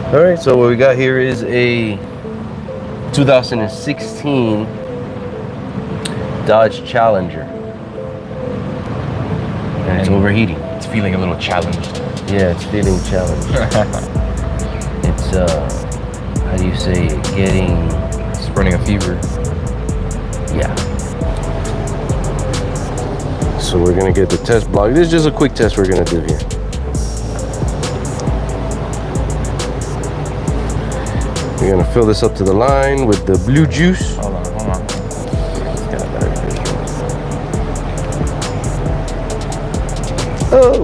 All right, so what we got here is a 2016 Dodge Challenger, and it's overheating. It's feeling a little challenged. Yeah, it's feeling challenged. It's how do you say it? Getting Spurning a fever. yeah. So we're gonna get the test block. This is just a quick test we're gonna do here. We're gonna fill this up to the line with the blue juice. Hold on. Let's get a better visual. Oh,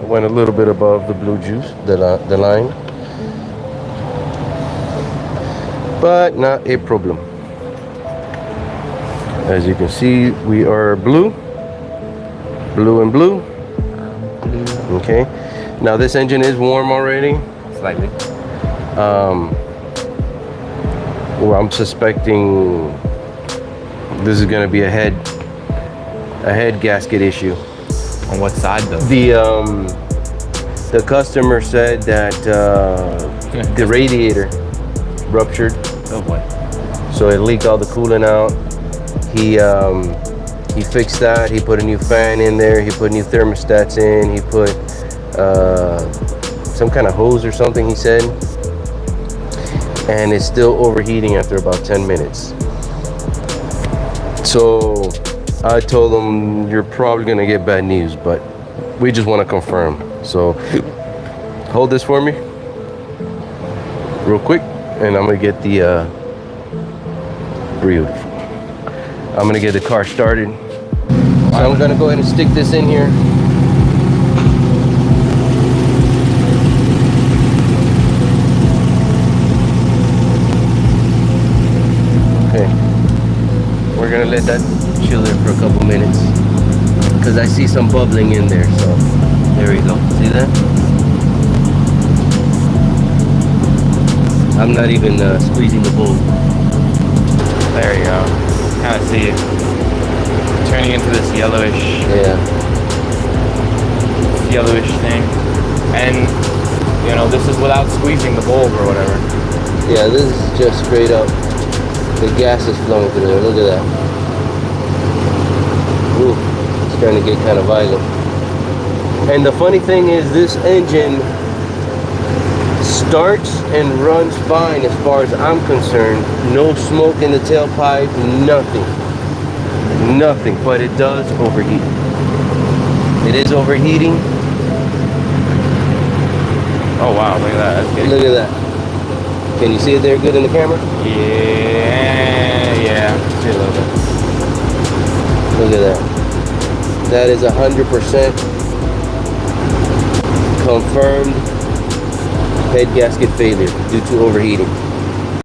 I went a little bit above the blue juice, the line, but not a problem. As you can see, we are blue and blue. Okay, now this engine is warm already. Slightly. Well, I'm suspecting this is going to be a head gasket issue. On what side though? The customer said that the radiator ruptured, Oh boy. so it leaked all the coolant out. He fixed that. He put a new fan in there. He put new thermostats in. He put some kind of hose or something, he said. And it's still overheating after about 10 minutes. So I told him, you're probably gonna get bad news, but we just want to confirm. So hold this for me real quick, and I'm gonna get the I'm gonna get the car started. So I'm gonna go ahead and stick this in here. Okay, we're gonna let that chill there for a couple minutes because I see some bubbling in there. So there we go. See that? I'm not even squeezing the bowl. There you go. Kind of see it turning into this yellowish thing, and you know, this is without squeezing the bulb or whatever. Yeah, this is just straight up. The gas is flowing through there. Look at that. Ooh, it's starting to get kind of violent. And the funny thing is, this engine starts and runs fine as far as I'm concerned. No smoke in the tailpipe, nothing, but it does overheat. It is overheating. Oh wow, look at that. That's good. Look at that. Can you see it there good in the camera? Yeah. See a little bit. Look at that. That is 100% confirmed head gasket failure due to overheating.